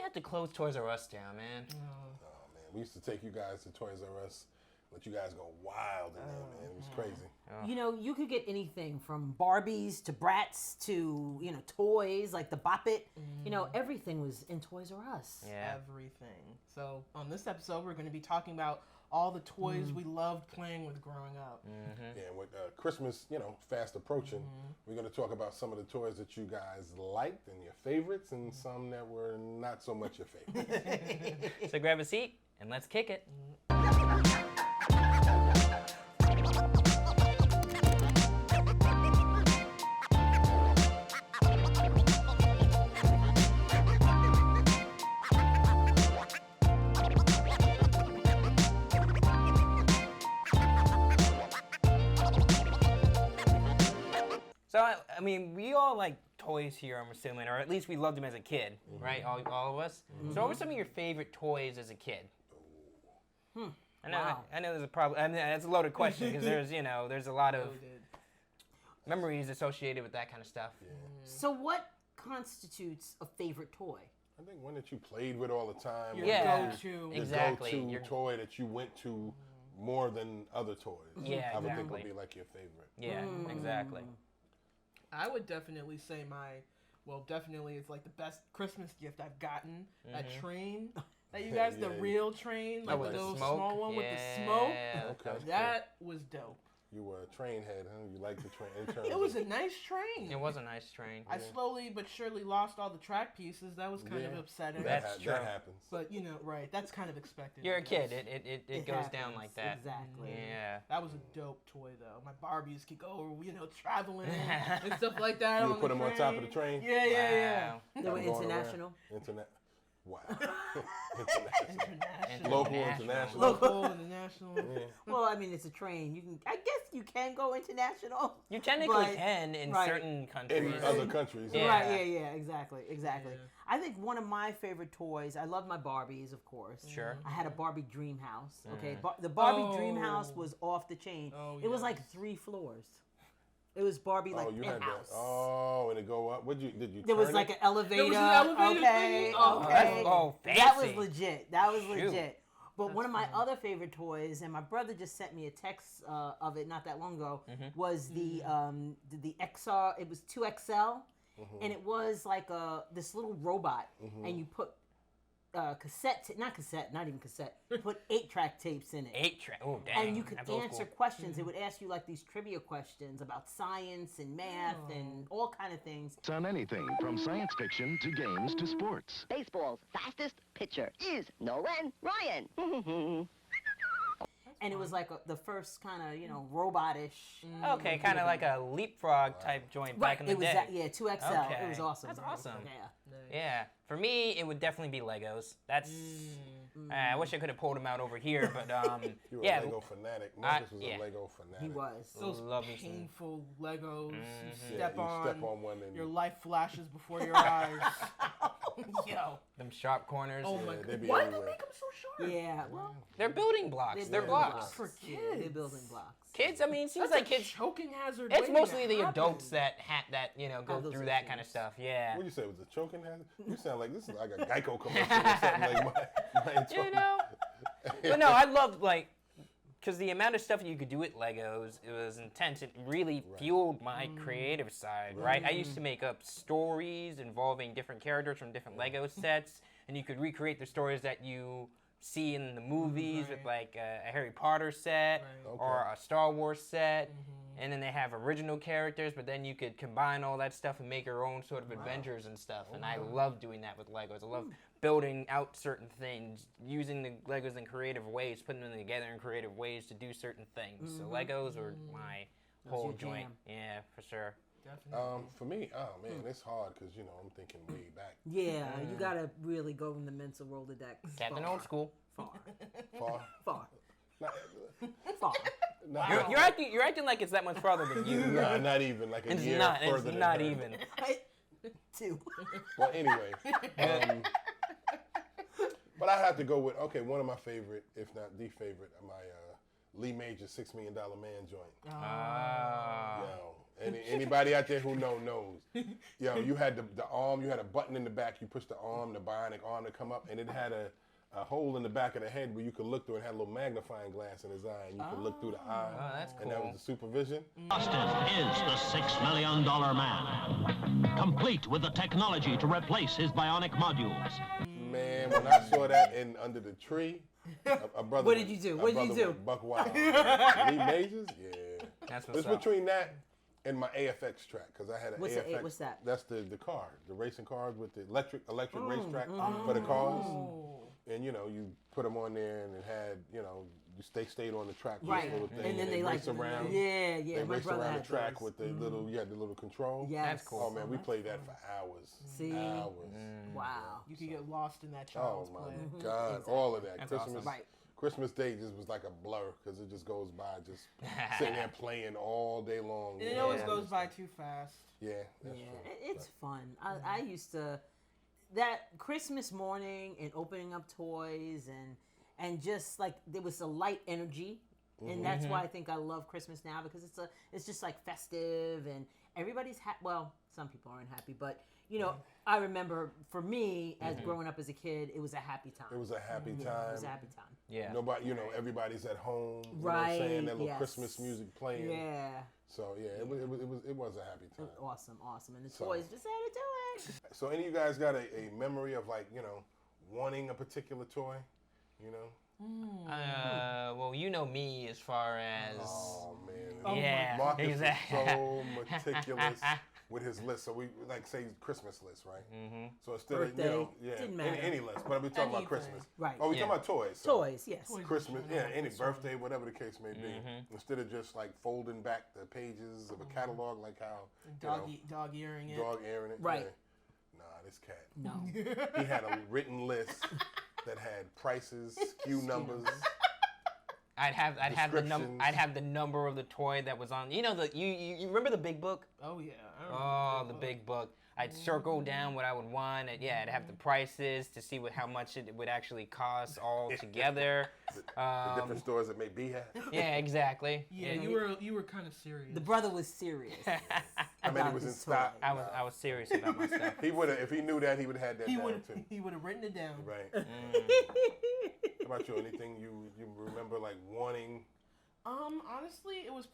have to close Toys R Us down, man. Oh man, we used to take you guys to Toys R Us, let you guys go wild in there, man. It was crazy. You know, you could get anything from Barbies to Bratz to, you know, toys like the Bop It. You know, everything was in Toys R Us. Yeah. Everything. So on this episode, we're going to be talking about all the toys we loved playing with growing up. Yeah, and with Christmas, you know, fast approaching, we're going to talk about some of the toys that you guys liked and your favorites, and some that were not so much your favorites. So grab a seat and let's kick it. So, I mean, we all like toys here, I'm assuming, or at least we loved them as a kid, right? All of us. So what were some of your favorite toys as a kid? I know there's a problem. I mean, that's a loaded question because there's, you know, there's a lot of memories associated with that kind of stuff. Yeah. So what constitutes a favorite toy? I think one that you played with all the time. Your Yeah. go-to. Your Exactly. go-to toy that you went to more than other toys. Yeah, I would think exactly. would be like your favorite. Yeah, exactly. I would definitely say definitely it's like the best Christmas gift I've gotten. That train that you guys, the real train, like the with the little smoke? small one with Yeah, the smoke. Okay. That was dope. You were a train head, huh? You liked the train. In terms It was of- a nice train. It was a nice train. I slowly but surely lost all the track pieces. That was kind of upsetting. That's true. That happens. But you know, right? That's kind of expected. You're a I guess. kid. It goes down happens. like that. Exactly. Yeah. That was a dope toy, though. My Barbies could go, you know, traveling and stuff like that. You on would put the them on top of the train? Yeah, yeah, Wow. They were Going around. international. Internet. Wow. International. yeah. Local, International. international. Local, international. Yeah. Well, I mean, it's a train. You can, I guess, you can go international. You technically But- can in right. certain countries. In other countries. Yeah. Right? Yeah. Exactly. Yeah. I think one of my favorite toys. I love my Barbies, of course. Sure. I had a Barbie Dream House. Okay, the Barbie Dream House Oh. was off the chain. Oh, It was yes. like 3 floors. It was Barbie like Oh, you had that. penthouse. Oh, and it go up. Did you? There was turn like it? an elevator. There was an elevator okay, thing? Oh, okay. that's- oh, That was fancy. legit. That was Shoot. legit. But That's one of my fun. other favorite toys, and my brother just sent me a text of it not that long ago, was the XR. It was 2XL, and it was like this little robot, and you put not even cassette. You put 8-track tapes in it. 8-track. Oh, dang. And you could That's old answer school. questions. It would ask you like these trivia questions about science and math and all kind of things. It's on anything from science fiction to games to sports. Baseball's fastest pitcher is Nolan Ryan. And it was like the first kind of, you know, robotish. Okay, kind of like a leapfrog type joint back in the it was day. that, yeah, 2XL. Okay. It was awesome. That's awesome. Yeah. Yeah. For me, it would definitely be Legos. That's. I wish I could have pulled them out over here, but You were yeah. a Lego fanatic. Marcus was yeah. a Lego fanatic. He was. Those Love me some. painful Legos. You Yeah, step you on. step on one and Your life flashes before your eyes. Yo. Them sharp corners. Oh my they god. be Why did they everywhere. make them so sharp? Yeah, well, They're building blocks. They're building blocks. For Yeah, kids. they're building blocks. Kids, I mean, it seems That's like a kids. choking hazard. It's waiting mostly to the happen. adults that go those through are that kind of kids. stuff. Yeah. What you say? Was a choking hazard? You sound like this is like a Geico commercial or something. Like You know. But no, I loved because the amount of stuff you could do with Legos, it was intense. It really fueled my creative side, right? I used to make up stories involving different characters from different Lego sets, and you could recreate the stories that you see in the movies with like a Harry Potter set Right. or a Star Wars set. And then they have original characters, but then you could combine all that stuff and make your own sort of adventures and stuff. And I love doing that with Legos. I love building out certain things, using the Legos in creative ways, putting them together in creative ways to do certain things. So Legos are my whole your joint. jam. Yeah, for sure. Definitely. For me, oh man, it's hard because I'm thinking way back. Yeah, you gotta really go in the mental Rolodex. Captain far, Old School. Far, Far. far, Not, far. not, You're acting like it's that much farther than you. nah, not even like a It's year not. further It's than not her. even. 2. Well, anyway, but I have to go with one of my favorite, if not the favorite, my Lee Majors $6 Million Man joint. Ah. Yo, Anybody out there who knows. Yo, you had the arm, you had a button in the back, you push the arm, the bionic arm to come up, and it had a hole in the back of the head where you could look through. It had a little magnifying glass in his eye, and you could look through the eye. Oh, that's cool. And that was the supervision. Austin is the $6 million man, complete with the technology to replace his bionic modules. Man, when I saw that under the tree, a brother. What did you do? What did you do? Buck wild. Lee Majors, yeah. That's what's It's up. between that and my AFX track, because I had an AFX. What's that? That's the car, the racing cars with the electric racetrack for the cars. And you put them on there, and it had they stayed on the track with Right. this little thing, And then they race around. Yeah. They My raced brother around had the track those. with the little. You had the little control. Yes. That's cool. Oh man, we played that for hours. See? Hours. Wow. You could get lost in that Oh child's my play. God! All of that. That's Christmas. awesome. Right. Christmas Day just was like a blur because it just goes by just sitting there playing all day long. And it always goes by too fast. Yeah, that's Yeah, true. it's fun. I used to that Christmas morning and opening up toys and just like there was a light energy, and that's why I think I love Christmas now because it's just like festive and everybody's well, some people aren't happy, but I remember for me as growing up as a kid, it was a happy time. It was a happy It time. was a happy time. Yeah. Nobody, everybody's at home. You know what I'm Right, saying? That little yes. Christmas music playing. Yeah. So yeah, it was a happy time. Awesome. And the So- toys just added to it. So any of you guys got a memory of like wanting a particular toy? Well, you know me as far as. Oh man. Yeah, Marcus exactly. is so meticulous with his list. So we like say Christmas list, right? Mm-hmm. So instead Birthday, of didn't matter. any list, but we're talking about Anything. Christmas. Right. Oh, we're Yeah. talking about toys. So Toys, yes. Toys. Christmas, Yeah, any that's right. birthday, whatever the case may be. Instead of just like folding back the pages of a catalog, like how Dog earring it. dog airing it. Right. Yeah. Nah, this cat. No. He had a written list that had prices, SKU numbers. I'd have Descriptions. I'd have the number of the toy that was on. You remember the big book? Oh yeah. Oh, the big book. I'd circle down what I would want. I'd have the prices to see how much it would actually cost all together. The different stores that may be at. Yeah, exactly. Yeah, you were kind of serious. The brother was serious. I mean, it was in his stock. toy. I was serious about my stuff. He would have, if he knew that, he would have had that He down would too. he would have written it down. Right. How about you? Anything you remember like wanting? Honestly, it would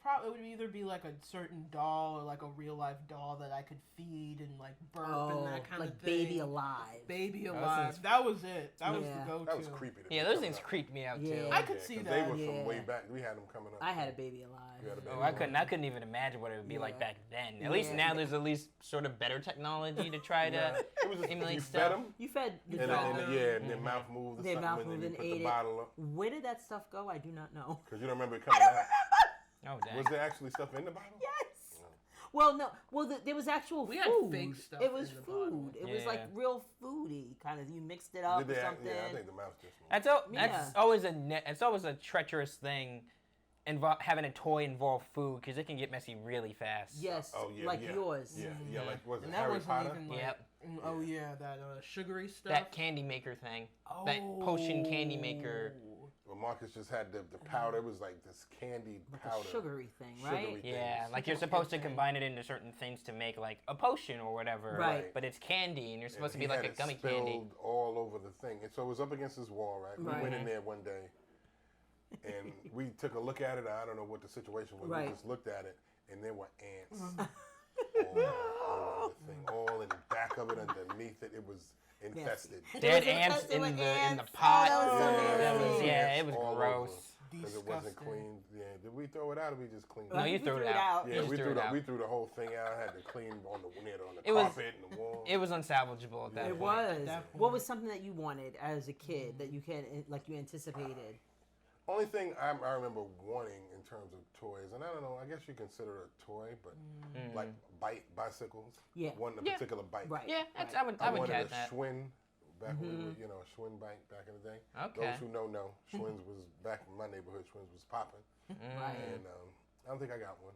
either be like a certain doll or like a real life doll that I could feed and like burp and that kind like of thing. Baby Alive. Baby Those Alive. things- That was it. That was Yeah. the go-to. That was creepy to me. Yeah, those coming things up. creeped me out Yeah. too. I could see 'cause that. They were Yeah. from way back. We had them coming up. I had a Baby Alive. You had a baby Oh, I couldn't even imagine what it would be like back then. At least now there's at least sort of better technology to try to It was just, emulate you stuff. fed them, You fed the and, dog. and their mouth moved. Or Their something, mouth and moved then and you put ate the it. bottle up. Where did that stuff go? I do not know. Because you don't remember it coming out. Oh, dang. Was there actually stuff in the bottle? Yes. Well, no. Well, there was actual We food. had fake stuff It was in the food. bottle. It was like Yeah. real foody kind of. You mixed it up Did or they? something. Yeah, I think the mouth just moved. That's Yeah. always it's always a treacherous thing, having a toy involve food because it can get messy really fast. Yes. Oh yeah, like yeah. yours. Yeah, like was it And that Harry wasn't Potter? even like. Yep. Oh yeah, that sugary stuff. That candy maker thing. That potion candy maker. Well, Marcus just had the powder. It was like this candied Like powder. a sugary thing, Sugary right? thing. Yeah, like you're supposed to combine it into certain things to make like a potion or whatever. Right. But it's candy and you're supposed to He be like had a it gummy spilled candy. all over the thing. And so it was up against this wall, right? Right. We went in there one day, and we took a look at it. I don't know what the situation was. Right. We just looked at it, and there were ants all over the thing, all in the back of it, underneath it. It was infested. Dead was ants infested in with the ants. pot. Oh, that was so nasty. It was all gross. Because it wasn't Disgusting. cleaned. Yeah, did we throw it out or we just cleaned No, it? you We threw it out. Yeah, You just we threw threw it the out. we threw the whole thing out. I had to clean on the It was- carpet and the wall. It was unsalvageable at that It point. was. that What point. was something that you wanted as a kid that you you anticipated? Only thing I remember wanting in terms of toys, and I don't know, I guess you consider it a toy, but like bicycles. Yeah. Wanting a Yeah. particular bike. Right. Yeah, Right. I would I wanted count a that. Schwinn back when we were, a Schwinn bike back in the day. Okay. Those who know, Schwinn's was back in my neighborhood. Schwinn's was popping, Right. and I don't think I got one.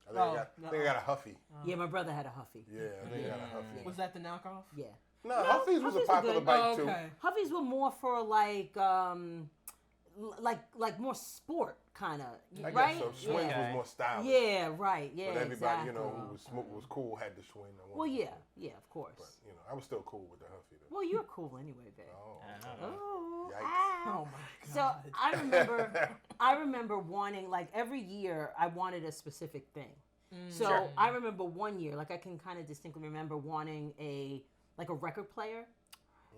I think, Oh, I think I got a Huffy. Yeah, my brother had a Huffy. Yeah, I think I got a Huffy. Was that the knockoff? Yeah. No, Huffy's was a Huffies were popular good. bike Oh, too. okay. Huffies were more for like like more sport kind of, I right? guess so. Swings Yeah. was more stylish. Yeah, right. Yeah, But everybody, exactly. who was cool had the swing. Well, yeah, of course. But I was still cool with the Huffy though. Well, you're cool anyway, babe. Oh. Oh, Yikes. Oh my So god. I remember wanting, like, every year I wanted a specific thing. So Sure. I remember one year, like I can kind of distinctly remember wanting a record player.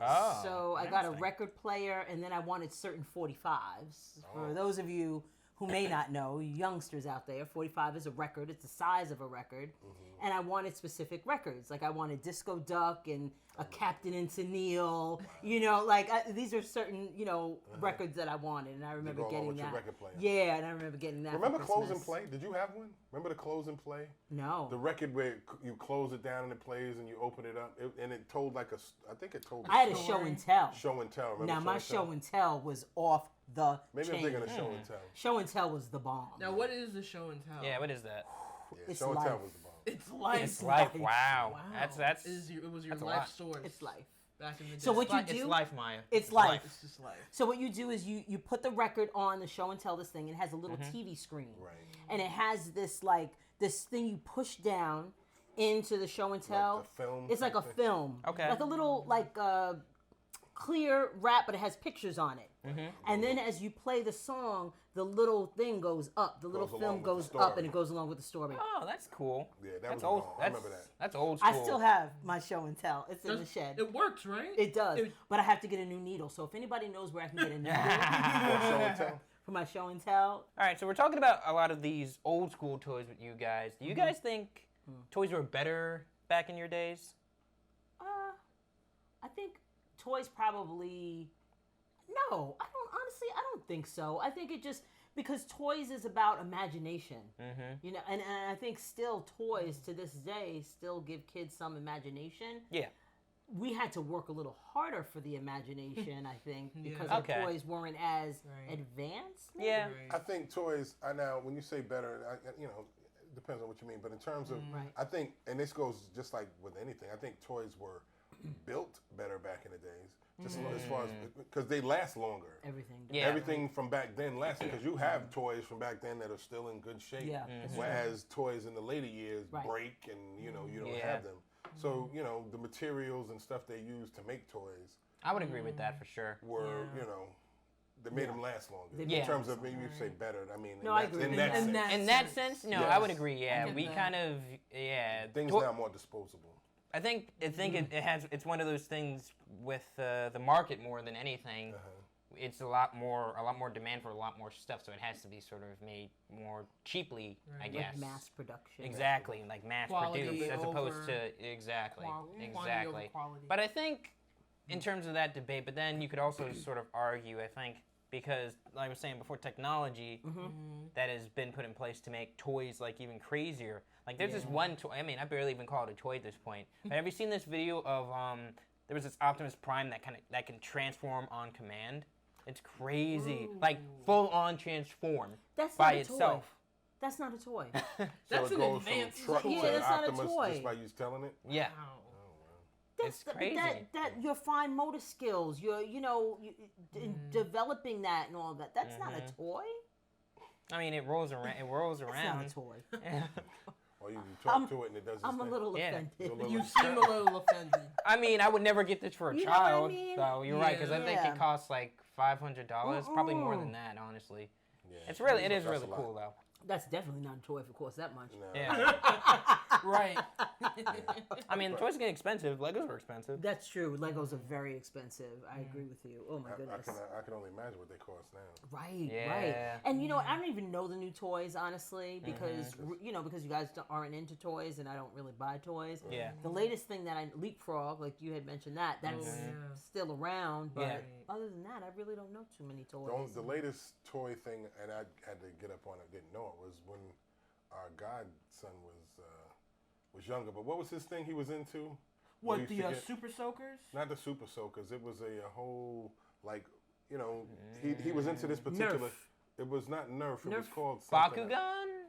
Oh, So I got a interesting. record player, and then I wanted certain 45s. For those of you who may not know, youngsters out there, 45 is a record. It's the size of a record. And I wanted specific records. Like I wanted Disco Duck and a Captain and Tennille. These are certain, records that I wanted. And I remember go along getting with your that. record player. Yeah, and I remember getting that. Remember for Close and Christmas. Play? Did you have one? Remember the Close and Play? No. The record where you close it down and it plays and you open it up and it told like I think it told. I had a Story. show and tell. Show and tell. Remember Now my and tell? show and tell was off the Maybe chain. I'm thinking of show and tell. Show and tell was the bomb. Now, what is the show and tell? Yeah, what is that? Yeah, It's show and tell life. was the bomb. It's life. It's life. life. Wow. Wow. That's It was your that's a life lot. source. It's life. Back in the day. So what you It's do? life, Maya. It's life. It's just life. So what you do is you put the record on the show and tell this thing. It has a little TV screen, Right. and it has this thing you push down into the show and tell. the film It's like a type thing? film. Okay. Like a little clear wrap, but it has pictures on it. And then as you play the song, the little thing goes up. The little Goes along film with the goes story. up, and it goes along with the story. Oh, that's cool. Yeah, that that's was old. long. I That's, remember that. That's old school. I still have my show and tell. It's in the shed. It works, right? It does, It- but I have to get a new needle. So if anybody knows where I can get a needle Or show and tell. for my show and tell, All right, so we're talking about a lot of these old school toys with you guys. Do you guys think toys were better back in your days? I think toys probably. No, I don't. Honestly, I don't think so. I think it just because toys is about imagination. And I think still toys to this day still give kids some imagination. Yeah. We had to work a little harder for the imagination, I think, because Okay. our toys weren't as Right. advanced. maybe? Yeah. I think toys. Now, when you say better, it depends on what you mean. But in terms of, Right. I think, and this goes just like with anything. I think toys were built better back in the days, just as far as because they last longer. Everything. does. Yeah. Everything from back then lasts because you have toys from back then that are still in good shape. Yeah, that's true. Whereas toys in the later years Right. break and you don't Yeah. have them. So the materials and stuff they use to make toys I would agree with that for sure. were they made them last longer. They In did. terms of maybe you say better. I mean, No, in I that, agree. in that In sense. that In that sense, no, I would Yes. agree. Yeah, get we that. kind of Things to- now are more disposable. I think it's one of those things with the market more than anything. It's a lot more demand for a lot more stuff, so it has to be sort of made more cheaply, I Like guess. mass production. Exactly, like mass Quality produced as opposed over to exactly. quantity over quality. But I think in terms of that debate, but then you could also sort of argue, I think, because like I was saying before, technology that has been put in place to make toys like even crazier. Like there's this one toy. I mean, I barely even call it a toy at this point. Have you seen this video of there was this Optimus Prime that can transform on command? It's crazy, like full on transform That's by not a toy. itself. That's not a toy. So That's it an goes from advanced truck toy. Yeah, to that's not a Optimus toy. just by you telling it. Yeah, Wow. it's crazy. That your fine motor skills, your developing that and all of that. That's not a toy. I mean, it rolls around. It rolls That's around. not a toy. Or you talk to it and it does. I'm a thing. little Yeah. offended. It's a little You like- seem a little offended. I mean, I would never get this for a You know what I child. mean? So you're right, because I think Yeah. it costs like $500, probably more than that, honestly. Yeah. It is That's really a lot. cool though. That's definitely not a toy if it costs that much. No. Yeah. Right. I mean, toys get expensive. Legos are expensive. That's true. Legos are very expensive. I agree with you. Oh my I goodness. can only imagine what they cost now. Right, Yeah. right. And you know what? I don't even know the new toys, honestly, because because you guys aren't into toys, and I don't really buy toys. Yeah. The latest thing that I Leapfrog, like you had mentioned that's yeah. still around. But Yeah. other than that, I really don't know too many toys. The latest toy thing, and I had to get up on it, didn't know it, was when our godson was younger. But what was his thing he was into? We What, used the to get- Super Soakers? Not the Super Soakers. It was a whole, like, he was into this particular. Nerf. It was not Nerf. It was Nerf? called something. Bakugan?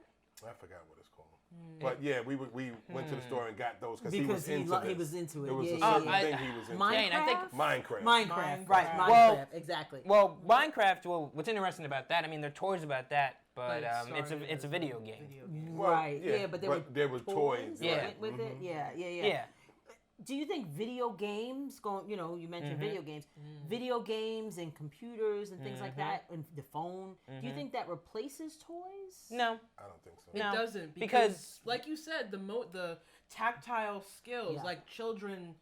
I forgot what it's called. But yeah, we went to the store and got those because he Because was into he this. was into it. It was Yeah, a yeah, certain yeah. thing he was into. Minecraft? Yeah, and I think Minecraft. Minecraft, right? Minecraft, Well- exactly. Well, Minecraft. Well, what's interesting about that? I mean, there are toys about that, but But it it's started a as video game. Well, Right. Yeah, but there were toys. Yeah. right. with it. Yeah. Yeah. Do you think video games you mentioned video games, video games and computers and things like that, and the phone? Do you think that replaces toys? No. I don't think so. It No, doesn't because- like you said, the tactile skills, Yeah. like children,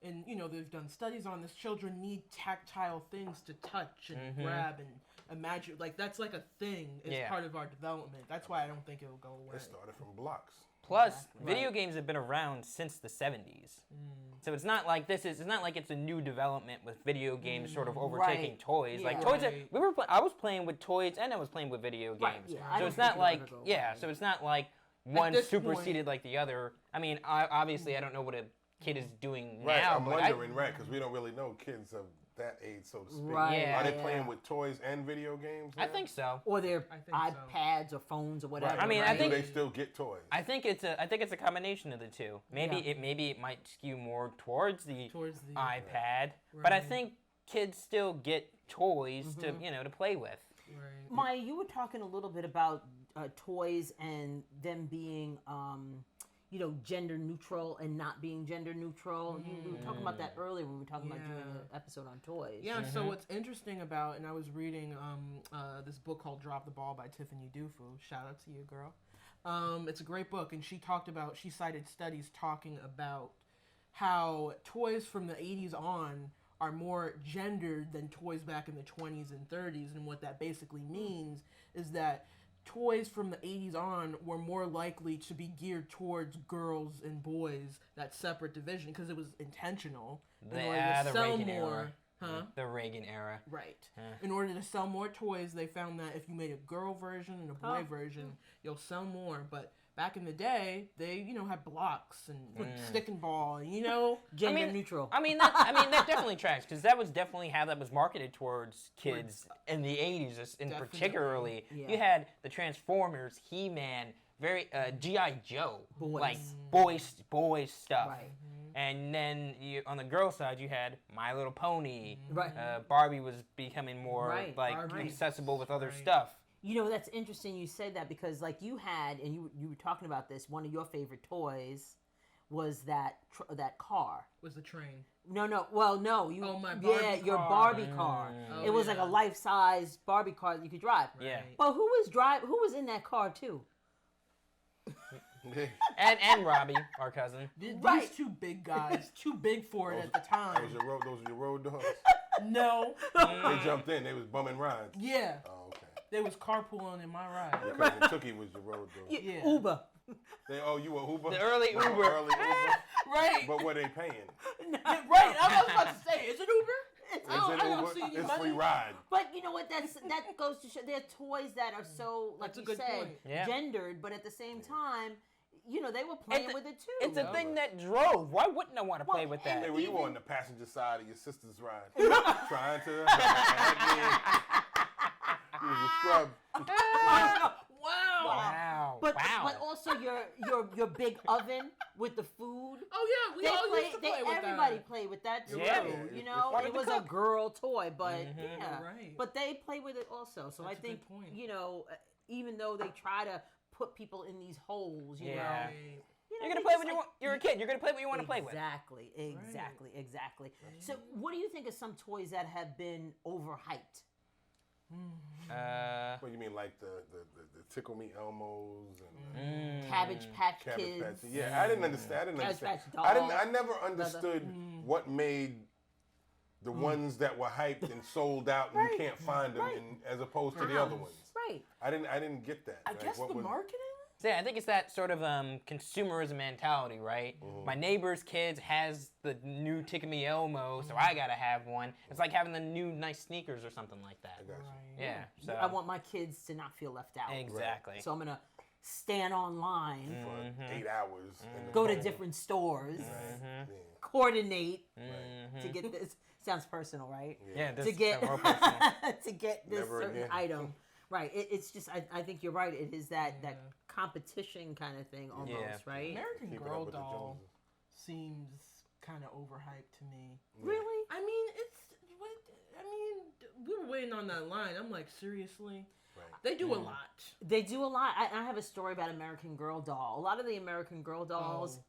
and they've done studies on this. Children need tactile things to touch and grab and imagine. Like that's like a thing as Yeah. part of our development. That's why I don't think it'll go away. It started from blocks. Plus, video games have been around since the 70s. So it's not like it's not like it's a new development with video games sort of overtaking Right. toys. Like Yeah. toys, Right. I was playing with toys and I was playing with video games. Right, yeah, I So don't it's think not it'll like ever go away. so it's not like one this superseded like the other. I mean, obviously I don't know what a kid is doing Right, now, I'm but wondering, right, because we don't really know kids of that age, so to speak. Right, Yeah. Are they yeah. playing with toys and video games? I now? think so. Or their I think so. iPads or phones or whatever. Right. I mean, I right? think- Do they still get toys? I think it's a combination of the two. Maybe Yeah. it might skew more towards the Towards the iPad, but I Right. think kids still get toys to to play with. Right. Maya, you were talking a little bit about toys and them being, gender neutral and not being gender neutral. We were talking about that earlier when we were talking about doing an episode on toys. Yeah, so what's interesting about, and I was reading this book called Drop the Ball by Tiffany Dufu. Shout out to you, girl. It's a great book, and she cited studies talking about how toys from the 80s on are more gendered than toys back in the 20s and 30s, and what that basically means is that toys from the 80s on were more likely to be geared towards girls and boys, that separate division, because it was intentional. In order to The sell Reagan more, era. huh? The Reagan era. Right. In order to sell more toys, they found that if you made a girl version and a boy version, you'll sell more. But back in the day, they had blocks and stick and ball, Gender neutral. I mean that definitely tracks because that was definitely how that was marketed towards kids in the 80s, in Definitely. particularly. Yeah. You had the Transformers, He-Man, very GI Joe, Boys. like boys stuff. Right. And then on the girl side, you had My Little Pony. Right. Barbie was becoming more Right, like Barbie. accessible with other stuff. That's interesting you said that because like you had, and you were talking about this, one of your favorite toys was that car. Was the train. No, you. Oh, my yeah, Barbie your car. Barbie car. Oh, It was like yeah. a life-size Barbie car that you could drive. Yeah. Right. But who was in that car too? And Robbie, our cousin. These Right. two big guys, too big for it at the Those time. are your road dogs. No. They jumped in. They was bumming rides. Yeah. Oh, okay. They was carpooling in my ride. Your cousin Tookie was your road dog. Yeah. Uber. You were Uber? The early You were Uber. Early Uber? Right. But were they paying? Right. I was about to say, is it Uber? It's I an don't Uber. see any It's money. free ride. But you know what? That goes to show there are toys that are so, like That's a you good said, point. Yeah. gendered, but at the same time, they were playing with it too. It's a thing that drove. Why wouldn't I want to play with Hey, that? were you on the passenger side of your sister's ride? Trying to help me. You was a scrub. Wow. Wow. But wow. but also your big oven with the food. Oh yeah, we all used to play with everybody that. played with that too. Yeah. It was a girl toy, but yeah, Right. but they play with it also. So That's I a think good point. even though they try to put people in these holes, Yeah. Right. You're gonna play what you want. You're a kid. You're gonna play what you want to play with. Exactly. So, what do you think of some toys that have been overhyped? What you mean, like the Tickle Me Elmos and Cabbage Patch Cabbage Kids. Patch? Yeah, I didn't understand. Cabbage Patch I Dolls. never understood what made the ones that were hyped and sold out and you can't find them, as opposed to the other ones. Right. I didn't get that. I Like, guess what the was- marketing. So yeah, I think it's that sort of consumerism mentality, right? My neighbor's kids has the new Tickle Me Elmo, so I gotta have one. It's like having the new nice sneakers or something like that. Gotcha. Yeah. So I want my kids to not feel left out. exactly. So I'm gonna stand online, For 8 hours. in the go to cold. different stores, Yeah. coordinate to get this. Sounds personal, right? Yeah. This To get is more personal. to get this Never certain again. item. Right. It's just I think you're right. It is that competition kind of thing almost, right? American Keeping Girl up with the doll Joneses. seems kind of overhyped to me. Really? I mean, we were waiting on that line. I'm like, seriously? Right. They do a lot. They do a lot. I have a story about American Girl doll. A lot of the American Girl dolls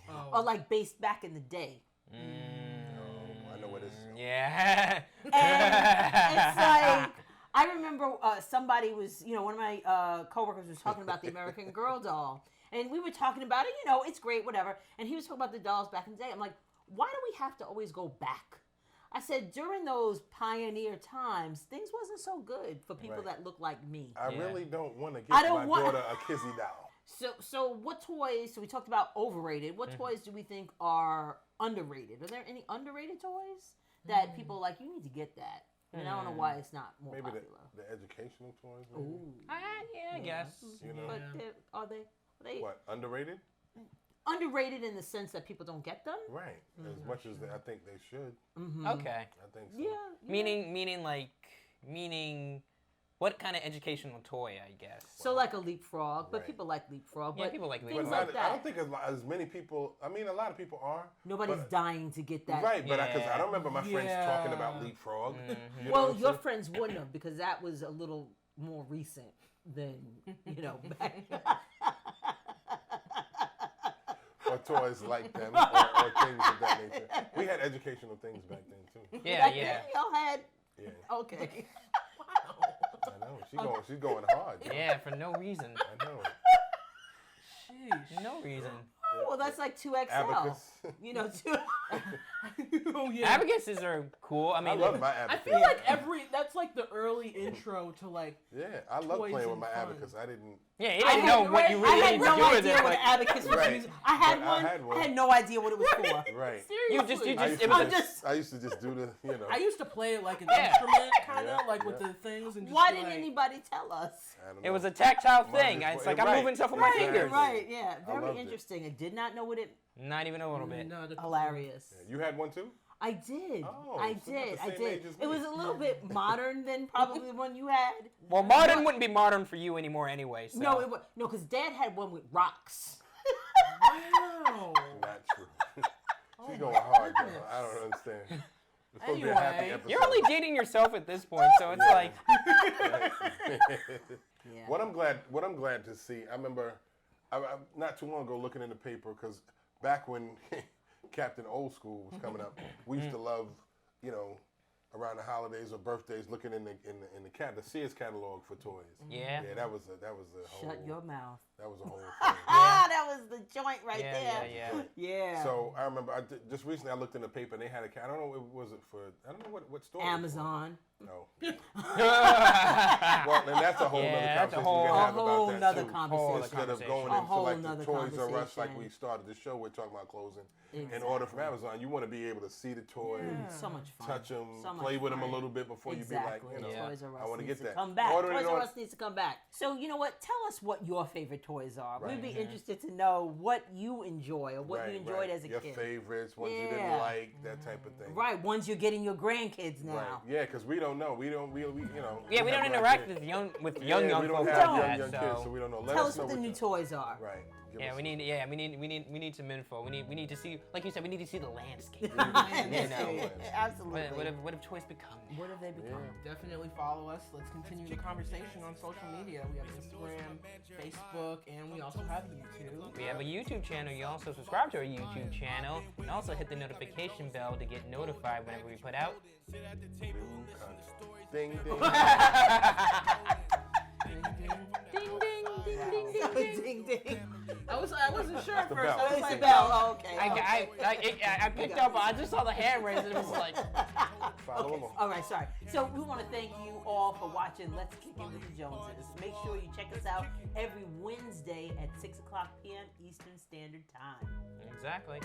are like based back in the day. Oh, I know what this is. Yeah. And it's like, I remember somebody was, one of my coworkers was talking about the American Girl doll. And we were talking about it, it's great, whatever. And he was talking about the dolls back in the day. I'm like, why do we have to always go back? I said, during those pioneer times, things wasn't so good for people that look like me. I really don't want to get I my don't want- daughter a kizzy doll. So what toys, so we talked about overrated, what toys do we think are underrated? Are there any underrated toys that people like, you need to get that? I mean, I don't know why it's not more Maybe popular. the educational toys. Maybe? Ooh. Yeah, I guess. You know, But are they what, underrated? underrated in the sense that people don't get them? Right. As much as I think they should. Okay. I think so. Yeah. Meaning, what kind of educational toy? I guess. So like a leapfrog, but Right. people like leapfrog. Yeah, but people like things leapfrog. like But that. I don't think as many people. I mean, a lot of people are. Nobody's but- dying to get that. Right, but because I Yeah. don't remember my friends talking about leapfrog. You know Well, what I'm your saying? friends wouldn't have because that was a little more recent than back. or toys like them, or things of that nature. We had educational things back then too. Yeah, Back yeah. then, y'all had. Yeah, Okay. I know. She's going hard. Yeah, for no reason. I know. Sheesh. No reason. Well, that's like 2XL. Abacus. Two. Oh, yeah. Abacuses are cool. I I mean, love my I abacus. feel like that's like the early intro to like. Yeah, I love toys playing with and my fun. abacus. I didn't. yeah, you I didn't had- know what you really I had needed no to do with idea it. what Like, an abacus was Right. used. I had But one. I had one. I had no idea what it was for. Right. you just I used, it to was just, I used to just do the. I used to play it like an Yeah. instrument, kind of Yeah, like with yeah. the things and just Why be didn't like, anybody tell us? I don't It was know. a tactile Mine thing. is- It's like right, I'm moving stuff with my exactly. fingers. Right, yeah. I Very loved it. interesting. I did not know what it. Not even a little bit. Not a- Hilarious. You had one too? I did. Oh, I so you're did. the I same did. age as It me. was a little bit modern than probably the one you had. Well, modern wouldn't be modern for you anymore anyway. So. No, because Dad had one with rocks. Wow. Not true. She's going hard, though. I don't understand. It's supposed to be a happy Anyway. episode. You're only dating yourself at this point, so it's like. Yeah. What I'm glad to see. I remember, I not too long ago looking in the paper because back when Captain Old School was coming up, we used to love, around the holidays or birthdays, looking in the Sears catalog for toys. Yeah. Yeah, that was a whole. Shut your mouth. That was a whole thing. Ah, that was the joint right Yeah, there. yeah. Yeah. So I remember just recently I looked in the paper and they had I don't know was it for I don't know what store. it was for. Amazon. No. Well, and that's a whole Yeah, nother that's a conversation whole- we can have a whole about nother that too. conversation. Instead of A going whole into like nother the Toys R Us like conversation. we started the show, we're talking about closing. In Exactly. order from Amazon, you want to be able to see the toys, So much fun. touch them, So much play with them a fun. little bit before Exactly. you be like, Yeah. Toys R Us I want to needs get that. come back. Order it Toys R on- Us needs to come back. So you know what? Tell us what your favorite toys are. Right. We'd be interested to know what you enjoy or what you enjoyed as a Your kid. favorites, ones you Yeah. didn't like, that type of thing. Right, ones you're getting your grandkids now. Right. Yeah, because we don't know. We don't. Yeah, we don't have interact grandkids. with young we folks don't like have that. young kids, so we don't know. Let Tell us us know what the new you- toys are. Right. Give Yeah, us we need some info. We need to see, like you said, we need to see the landscape. Yes, know. absolutely. What have toys become? What have they become? Definitely follow us. Let's continue the conversation on social media. We have Instagram, Facebook, and we also have YouTube. We have a YouTube channel. You also subscribe to our YouTube channel and also hit the notification bell to get notified whenever we put out. Ding ding. Ding ding ding ding ding ding. Ding ding. I wasn't sure at the first. bell. I was It's like, the bell. Oh, okay. I picked up. I just saw the hand raise and it was like. Follow along. All right, sorry. So we want to thank you all for watching Let's Kick In with the Joneses. Make sure you check us out every Wednesday at 6 o'clock p.m. Eastern Standard Time. Exactly.